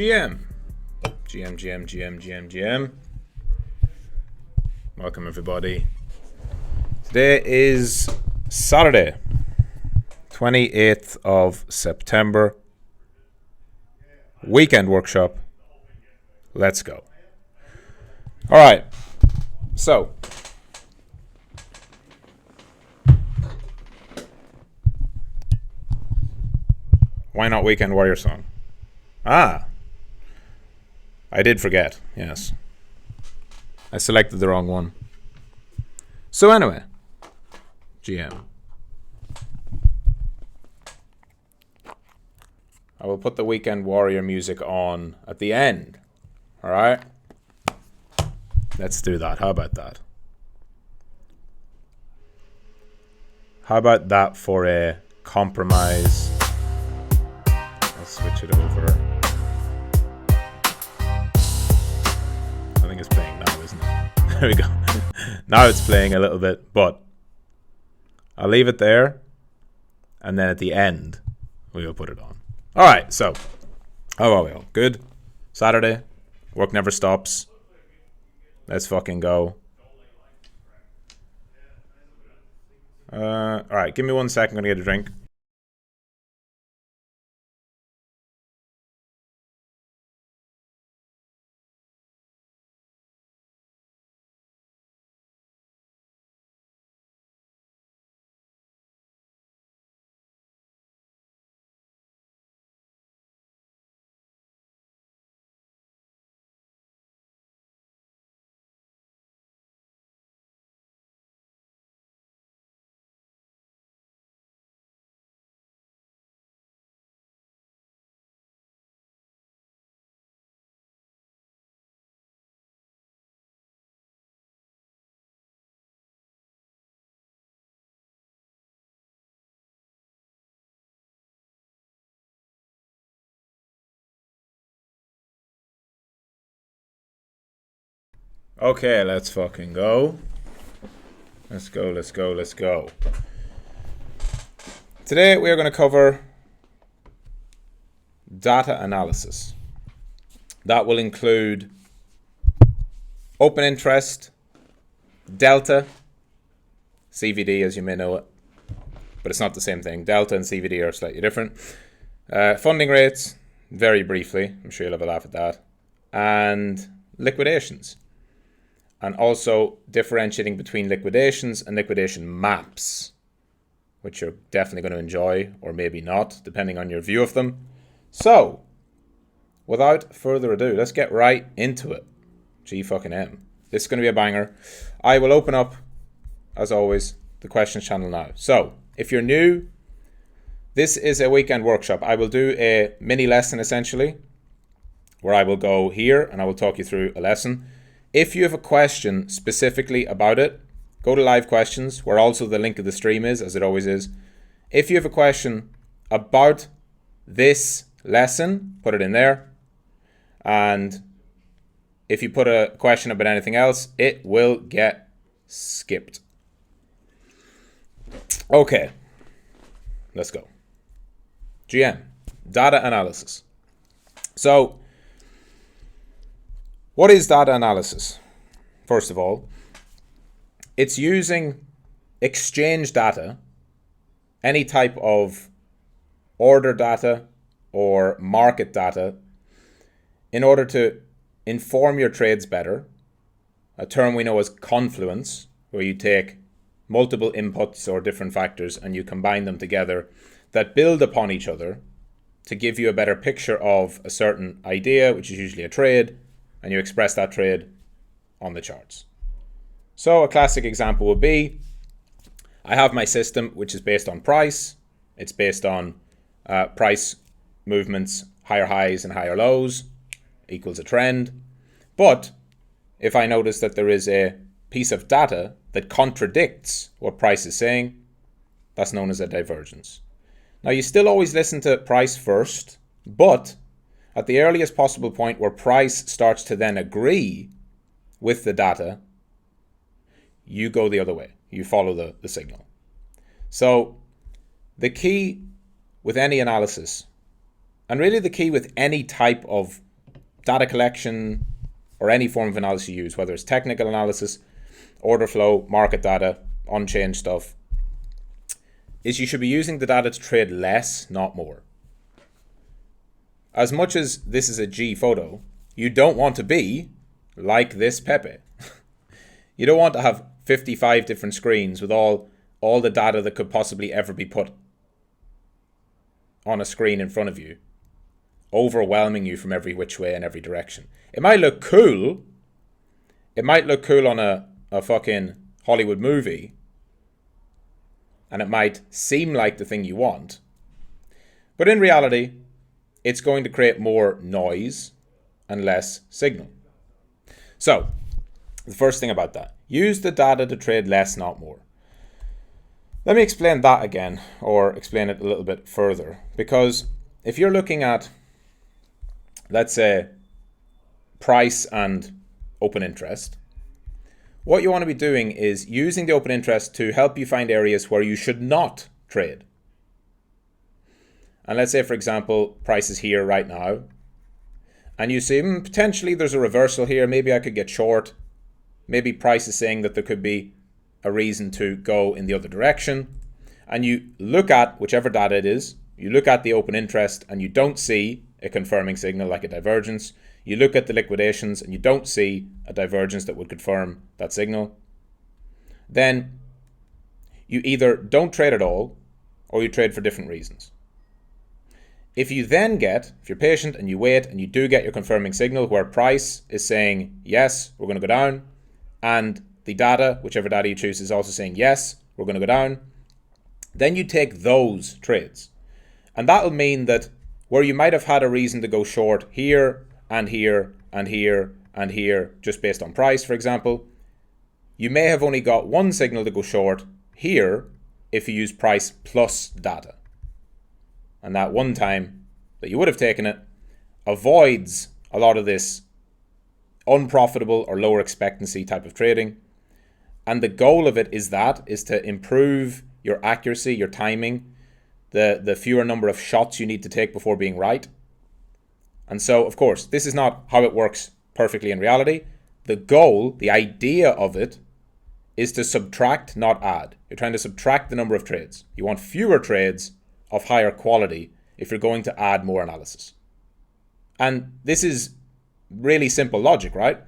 GM. GM. Welcome, everybody. Today is Saturday, 28th of September. Weekend workshop. Let's go. All right. So, why not Weekend Warrior song? I did forget. Yes. I selected the wrong one. So anyway, GM. I will put the Weekend Warrior music on at the end. All right? Let's do that. How about that? How about that for a compromise? I'll switch it over. I think it's playing now, isn't it? There we go. Now it's playing a little bit, but I'll leave it there, and then at the end we will put it on. All right, so how are we all? Good? Saturday, work never stops. Let's fucking go. All right, give me 1 second. I'm gonna get a drink. Okay, let's fucking go. Let's go. Today we are going to cover data analysis. That will include open interest, delta, CVD as you may know it, but it's not the same thing. Delta and CVD are slightly different. Funding rates, very briefly, I'm sure you'll have a laugh at that, and liquidations. And also differentiating between liquidations and liquidation maps, which you're definitely going to enjoy, or maybe not, depending on your view of them. So, without further ado, let's get right into it. G fucking M. This is going to be a banger. I will open up, as always, the questions channel now. So, if you're new, this is a weekend workshop. I will do a mini lesson, essentially, where I will go here and I will talk you through a lesson. If you have a question specifically about it, go to live questions, where also the link of the stream is, as it always is. If you have a question about this lesson, put it in there. And if you put a question about anything else, it will get skipped. Okay, let's go. GM, data analysis. So, what is data analysis? First of all, it's using exchange data, any type of order data or market data, in order to inform your trades better. A term we know as confluence, where you take multiple inputs or different factors and you combine them together that build upon each other to give you a better picture of a certain idea, which is usually a trade, and you express that trade on the charts. So a classic example would be, I have my system which is based on price. It's based on price movements, higher highs and higher lows equals a trend. But if I notice that there is a piece of data that contradicts what price is saying, that's known as a divergence. Now you still always listen to price first, but at the earliest possible point where price starts to then agree with the data, you go the other way. You follow the signal. So the key with any analysis, and really the key with any type of data collection or any form of analysis you use, whether it's technical analysis, order flow, market data, on-chain stuff, is you should be using the data to trade less, not more. As much as this is a G photo, you don't want to be like this Pepe. You don't want to have 55 different screens with all the data that could possibly ever be put on a screen in front of you, overwhelming you from every which way and every direction. It might look cool. It might look cool on a fucking Hollywood movie, and it might seem like the thing you want, but in reality, it's going to create more noise and less signal. So, the first thing about that, use the data to trade less, not more. Let me explain that again, or explain it a little bit further, because if you're looking at, let's say, price and open interest, what you want to be doing is using the open interest to help you find areas where you should not trade. And let's say, for example, price is here right now, and you see, potentially there's a reversal here, maybe I could get short, maybe price is saying that there could be a reason to go in the other direction, and you look at whichever data it is, you look at the open interest and you don't see a confirming signal like a divergence, you look at the liquidations and you don't see a divergence that would confirm that signal, then you either don't trade at all or you trade for different reasons. If you then get, if you're patient and you wait and you do get your confirming signal where price is saying, yes, we're going to go down, and the data, whichever data you choose, is also saying, yes, we're going to go down, then you take those trades. And that'll mean that where you might have had a reason to go short here and here and here and here, just based on price, for example, you may have only got one signal to go short here if you use price plus data. And that one time that you would have taken it avoids a lot of this unprofitable or lower expectancy type of trading. And the goal of it is to improve your accuracy, your timing, the fewer number of shots you need to take before being right. And so, of course, this is not how it works perfectly in reality. The goal, the idea of it, is to subtract, not add. You're trying to subtract the number of trades. You want fewer trades of higher quality if you're going to add more analysis. And this is really simple logic, right?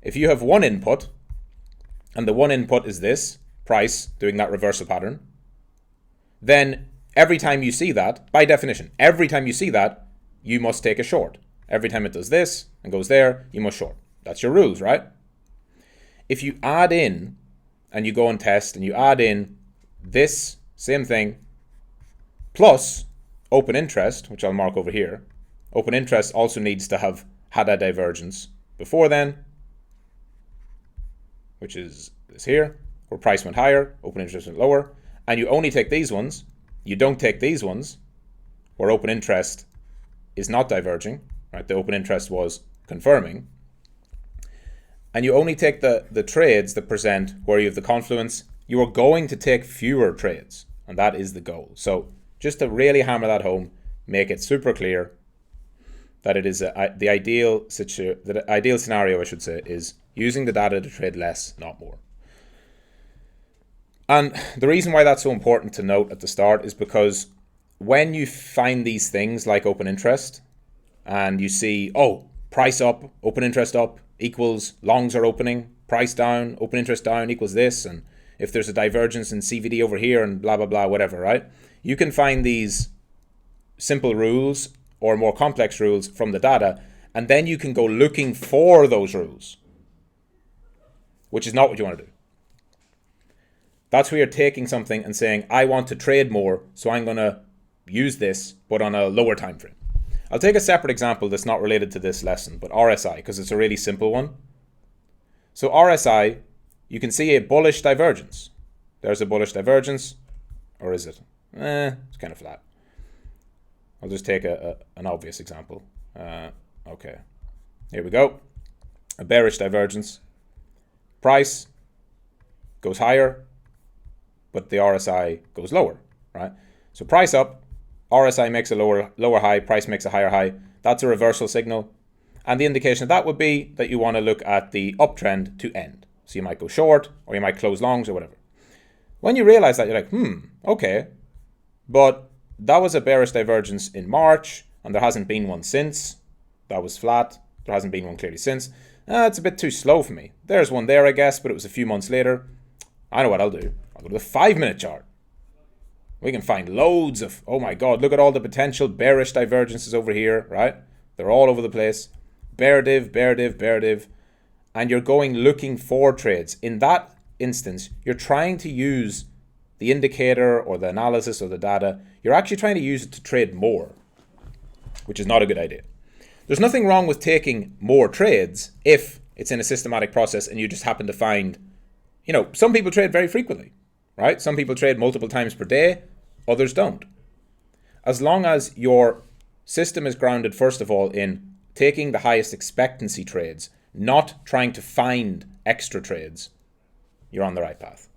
If you have one input, and the one input is this, price doing that reversal pattern, then every time you see that, by definition, every time you see that, you must take a short. Every time it does this and goes there, you must short. That's your rules, right? If you add in, and you go and test, and you add in this same thing, plus open interest, which I'll mark over here. Open interest also needs to have had a divergence before then, which is this here, where price went higher, open interest went lower, and you only take these ones. You don't take these ones, where open interest is not diverging, right? The open interest was confirming. And you only take the trades that present where you have the confluence. You are going to take fewer trades, and that is the goal. So just to really hammer that home, make it super clear that it is the ideal scenario, I should say, is using the data to trade less, not more. And the reason why that's so important to note at the start is because when you find these things like open interest and you see, oh, price up, open interest up equals longs are opening, price down, open interest down equals this, and if there's a divergence in CVD over here and blah, blah, blah, whatever, right? You can find these simple rules or more complex rules from the data, and then you can go looking for those rules, which is not what you want to do. That's where you're taking something and saying, I want to trade more, so I'm going to use this, but on a lower time frame. I'll take a separate example that's not related to this lesson, but RSI, because it's a really simple one. So RSI, you can see a bullish divergence. There's a bullish divergence, or is it? It's kind of flat. I'll just take an obvious example. Okay, here we go. A bearish divergence. Price goes higher, but the RSI goes lower, right? So price up, RSI makes a lower high, price makes a higher high. That's a reversal signal. And the indication of that would be that you want to look at the uptrend to end. So you might go short, or you might close longs, or whatever. When you realize that, you're like, okay, but that was a bearish divergence in March, and there hasn't been one since. That was flat. There hasn't been one clearly since. It's a bit too slow for me. There's one there, I guess, but it was a few months later. I know what I'll do. I'll go to the 5-minute chart. We can find loads of, oh my God, look at all the potential bearish divergences over here, right? They're all over the place. Bear div, bear div, bear div. And you're going looking for trades. In that instance, you're trying to use the indicator or the analysis or the data. You're actually trying to use it to trade more, which is not a good idea. There's nothing wrong with taking more trades if it's in a systematic process and you just happen to find, some people trade very frequently, right? Some people trade multiple times per day, others don't. As long as your system is grounded, first of all, in taking the highest expectancy trades, not trying to find extra trades, you're on the right path.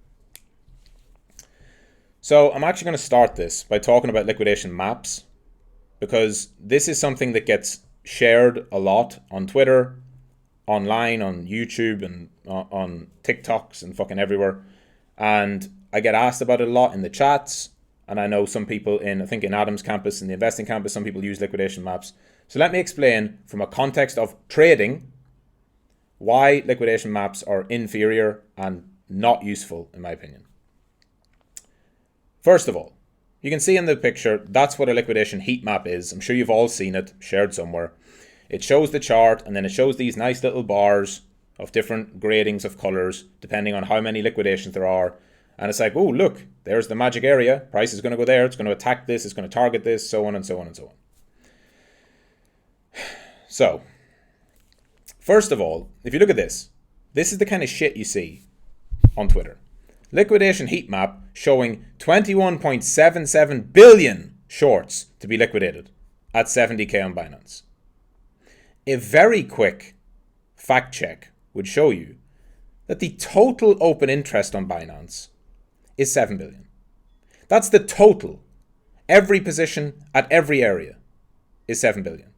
So I'm actually going to start this by talking about liquidation maps, because this is something that gets shared a lot on Twitter, online, on YouTube, and on TikToks and fucking everywhere. And I get asked about it a lot in the chats. And I know some people I think in Adam's campus, in the investing campus, some people use liquidation maps. So let me explain from a context of trading why liquidation maps are inferior and not useful, in my opinion. First of all, you can see in the picture, that's what a liquidation heat map is. I'm sure you've all seen it, shared somewhere. It shows the chart, and then it shows these nice little bars of different gradings of colors, depending on how many liquidations there are. And it's like, oh, look, there's the magic area. Price is going to go there. It's going to attack this. It's going to target this, so on and so on and so on. So, first of all, if you look at this is the kind of shit you see on Twitter. Liquidation heat map showing 21.77 billion shorts to be liquidated at 70k on Binance. A very quick fact check would show you that the total open interest on Binance is 7 billion. That's the total. Every position at every area is 7 billion.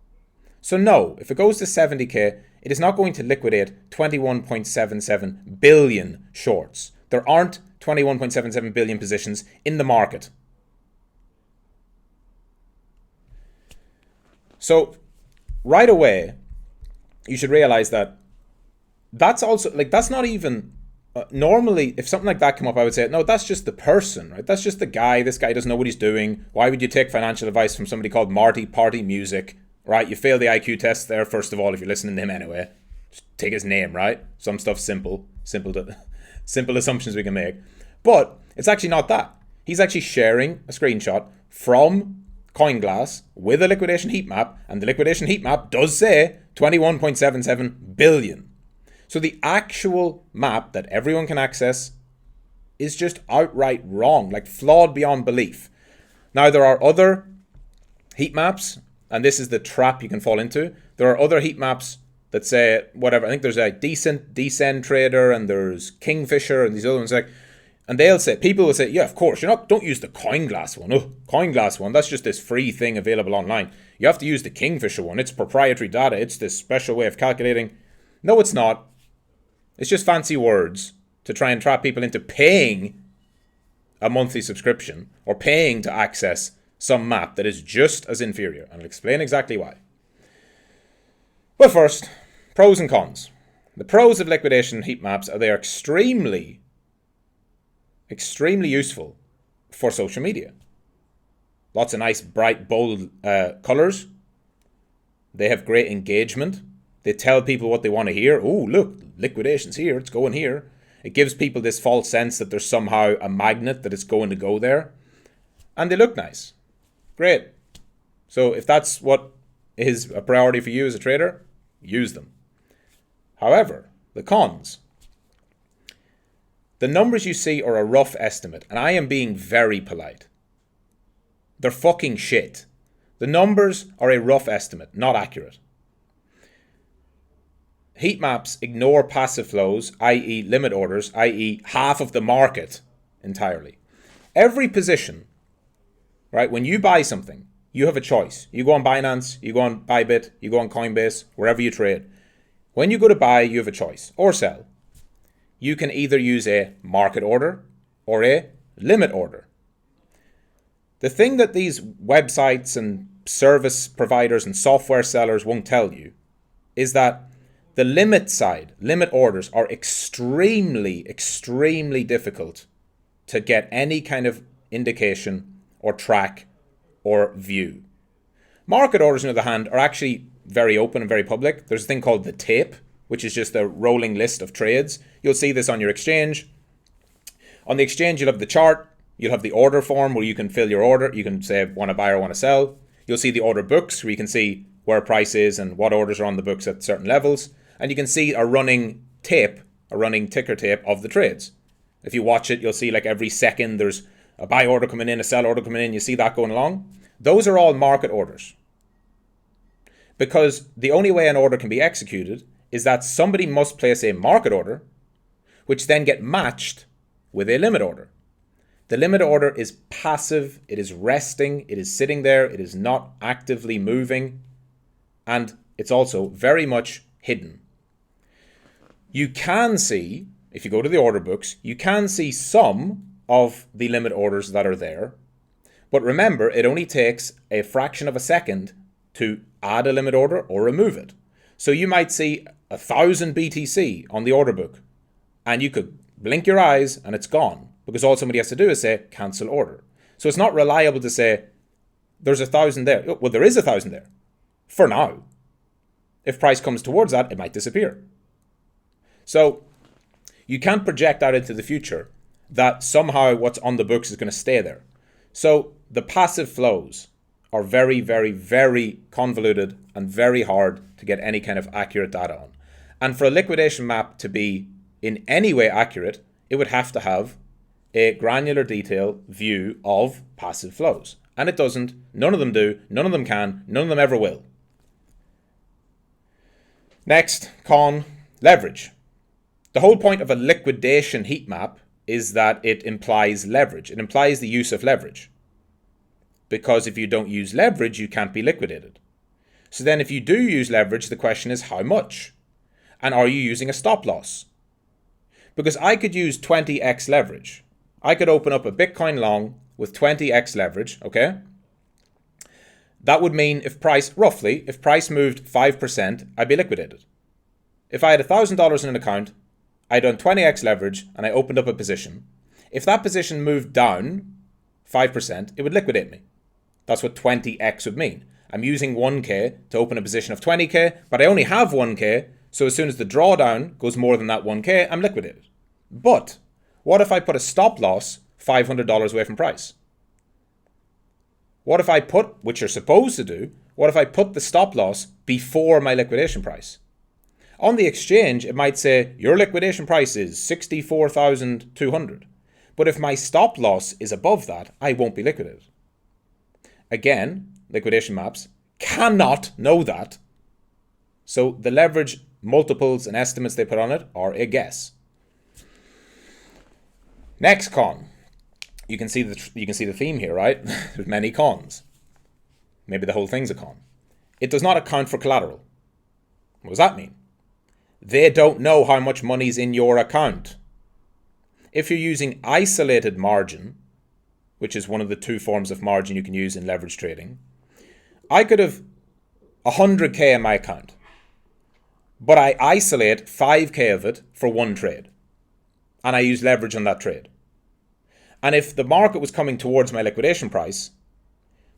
So no, if it goes to 70k, it is not going to liquidate 21.77 billion shorts. There aren't 21.77 billion positions in the market. So right away, you should realize that that's also, that's not even, normally, if something like that came up, I would say, no, that's just the person, right? That's just the guy. This guy doesn't know what he's doing. Why would you take financial advice from somebody called Marty Party Music, right? You failed the IQ test there, first of all, if you're listening to him anyway. Just take his name, right? Some stuff's simple assumptions we can make. But it's actually not that. He's actually sharing a screenshot from CoinGlass with a liquidation heat map, and the liquidation heat map does say 21.77 billion. So the actual map that everyone can access is just outright wrong, like flawed beyond belief. Now, there are other heat maps, and this is the trap you can fall into. There are other heat maps that say whatever. I think there's a Descend Trader, and there's Kingfisher, and these other ones. And they'll say, people will say, yeah, of course, don't use the CoinGlass one. Oh, CoinGlass one, that's just this free thing available online. You have to use the Kingfisher one. It's proprietary data. It's this special way of calculating. No, it's not. It's just fancy words to try and trap people into paying a monthly subscription or paying to access some map that is just as inferior. And I'll explain exactly why. But first, pros and cons. The pros of liquidation heat maps are they are extremely useful for social media. Lots of nice, bright, bold colors. They have great engagement. They tell people what they want to hear. Oh, look, liquidation's here. It's going here. It gives people this false sense that there's somehow a magnet that it's going to go there. And they look nice. Great. So if that's what is a priority for you as a trader, use them. However, the cons. The numbers you see are a rough estimate, and I am being very polite. They're fucking shit. The numbers are a rough estimate, not accurate. Heat maps ignore passive flows, i.e. limit orders, i.e. half of the market entirely. Every position, right, when you buy something, you have a choice. You go on Binance, you go on Bybit, you go on Coinbase, wherever you trade. When you go to buy, you have a choice, or sell. You can either use a market order or a limit order. The thing that these websites and service providers and software sellers won't tell you is that the limit side, limit orders, are extremely, extremely difficult to get any kind of indication or track or view. Market orders, on the other hand, are actually very open and very public. There's a thing called the tape, which is just a rolling list of trades. You'll see this on your exchange. On the exchange, you'll have the chart. You'll have the order form where you can fill your order. You can say, want to buy or want to sell. You'll see the order books where you can see where price is and what orders are on the books at certain levels. And you can see a running tape, a running ticker tape of the trades. If you watch it, you'll see like every second there's a buy order coming in, a sell order coming in. You see that going along. Those are all market orders. Because the only way an order can be executed is that somebody must place a market order, which then get matched with a limit order. The limit order is passive, it is resting, it is sitting there, it is not actively moving, and it's also very much hidden. You can see, if you go to the order books, you can see some of the limit orders that are there. But remember, it only takes a fraction of a second to add a limit order or remove it. So you might see 1,000 BTC on the order book, and you could blink your eyes and it's gone, because all somebody has to do is say cancel order. So it's not reliable to say there's 1,000 there. Well, there is 1,000 there for now. If price comes towards that, it might disappear. So you can't project out into the future that somehow what's on the books is going to stay there. So the passive flows are very, very, very convoluted and very hard to get any kind of accurate data on. And for a liquidation map to be in any way accurate, it would have to have a granular detail view of passive flows. And it doesn't. None of them do. None of them can. None of them ever will. Next, con, leverage. The whole point of a liquidation heat map is that it implies leverage. It implies the use of leverage. Because if you don't use leverage, you can't be liquidated. So then if you do use leverage, the question is how much? And are you using a stop loss? Because I could use 20x leverage. I could open up a Bitcoin long with 20x leverage, okay? That would mean if price moved 5%, I'd be liquidated. If I had $1,000 in an account, I'd done 20x leverage and I opened up a position. If that position moved down 5%, it would liquidate me. That's what 20x would mean. I'm using 1k to open a position of 20k, but I only have 1k, so as soon as the drawdown goes more than that 1k, I'm liquidated. But what if I put a stop loss $500 away from price? What if I put, which you're supposed to do, what if I put the stop loss before my liquidation price? On the exchange, it might say your liquidation price is 64,200. But if my stop loss is above that, I won't be liquidated. Again, liquidation maps cannot know that. So the leverage multiples and estimates they put on it are a guess. Next con. You can see the theme here, right? There's many cons. Maybe the whole thing's a con. It does not account for collateral. What does that mean? They don't know how much money's in your account. If you're using isolated margin, which is one of the two forms of margin you can use in leverage trading, I could have 100k in my account, but I isolate 5k of it for one trade, and I use leverage on that trade. And if the market was coming towards my liquidation price,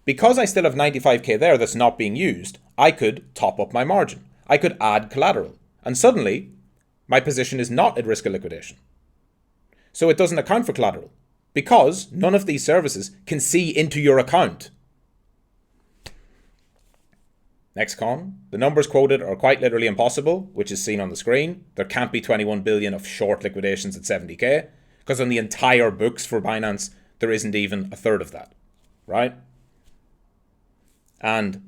because I still have 95k there that's not being used, I could top up my margin. I could add collateral, and suddenly my position is not at risk of liquidation. So it doesn't account for collateral because none of these services can see into your account. Next con, the numbers quoted are quite literally impossible, which is seen on the screen. There can't be 21 billion of short liquidations at 70k because on the entire books for Binance, there isn't even a third of that, right? And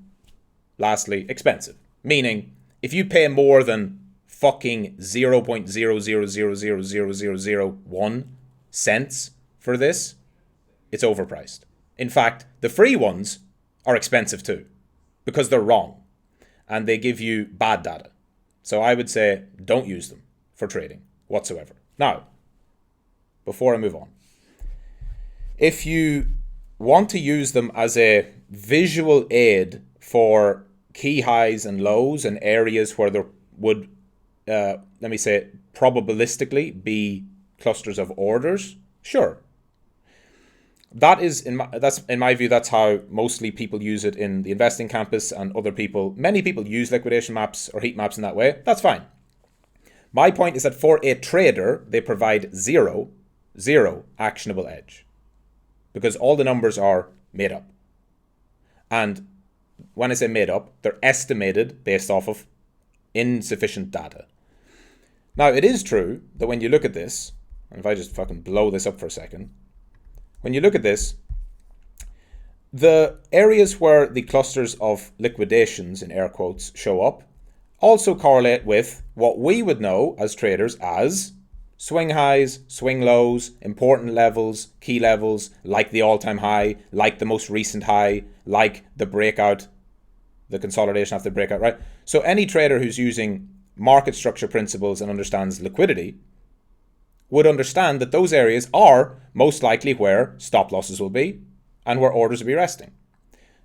lastly, expensive, meaning if you pay more than fucking 0.0000001 cents for this, it's overpriced. In fact, the free ones are expensive too, because they're wrong and they give you bad data. So I would say don't use them for trading whatsoever. Now, before I move on, if you want to use them as a visual aid for key highs and lows and areas where there would, let me say, probabilistically be clusters of orders, sure. That's in my view, that's how mostly people use it in the investing campus, and many people use liquidation maps or heat maps in that way. That's fine. My point is that for a trader, they provide zero actionable edge, because all the numbers are made up. And when I say made up, they're estimated based off of insufficient data. Now, it is true that when you look at this, and if I just fucking blow this up for a second, when you look at this, the areas where the clusters of liquidations, in air quotes, show up also correlate with what we would know as traders as swing highs, swing lows, important levels, key levels, like the all-time high, like the most recent high, like the breakout, the consolidation after the breakout, right? So any trader who's using market structure principles and understands liquidity would understand that those areas are most likely where stop losses will be and where orders will be resting.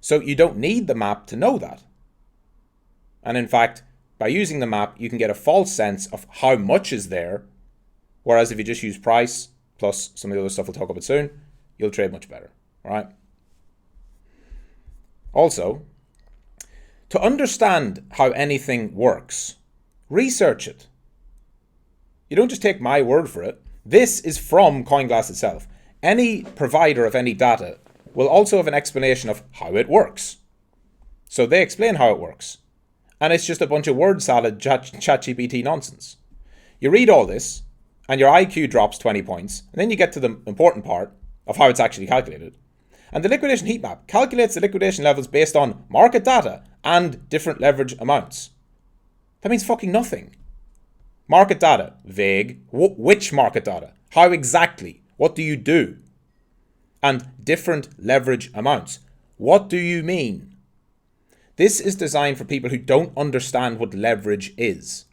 So you don't need the map to know that. And in fact, by using the map, you can get a false sense of how much is there. Whereas if you just use price plus some of the other stuff we'll talk about soon, you'll trade much better, all right? Also, to understand how anything works, research it. You don't just take my word for it. This is from CoinGlass itself. Any provider of any data will also have an explanation of how it works. So they explain how it works. And it's just a bunch of word salad ChatGPT nonsense. You read all this, and your IQ drops 20 points, and then you get to the important part of how it's actually calculated. And the liquidation heat map calculates the liquidation levels based on market data and different leverage amounts. That means fucking nothing. Market data, vague. Which market data? How exactly? What do you do? And different leverage amounts. What do you mean? This is designed for people who don't understand what leverage is.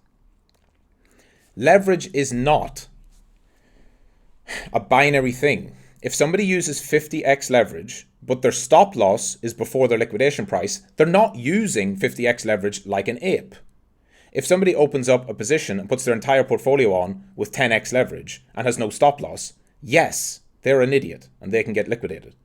Leverage is not a binary thing. If somebody uses 50x leverage, but their stop loss is before their liquidation price, they're not using 50x leverage like an ape. If somebody opens up a position and puts their entire portfolio on with 10x leverage and has no stop loss, yes, they're an idiot and they can get liquidated.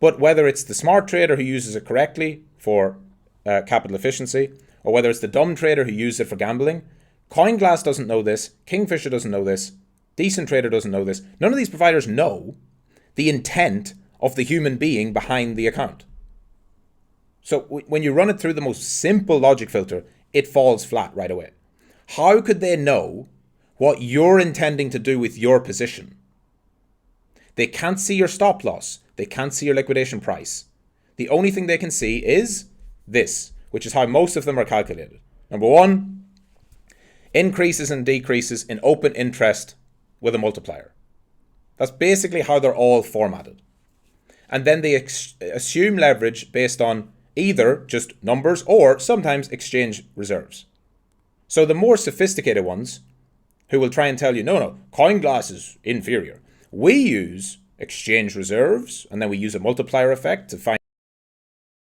But whether it's the smart trader who uses it correctly for capital efficiency, or whether it's the dumb trader who uses it for gambling, CoinGlass doesn't know this, Kingfisher doesn't know this, Decent Trader doesn't know this. None of these providers know the intent of the human being behind the account. So when you run it through the most simple logic filter, it falls flat right away. How could they know what you're intending to do with your position? They can't see your stop loss. They can't see your liquidation price. The only thing they can see is this, which is how most of them are calculated. Number one, increases and decreases in open interest with a multiplier. That's basically how they're all formatted. And then they assume leverage based on either just numbers or sometimes exchange reserves. So the more sophisticated ones who will try and tell you, no, CoinGlass is inferior. We use exchange reserves and then we use a multiplier effect to find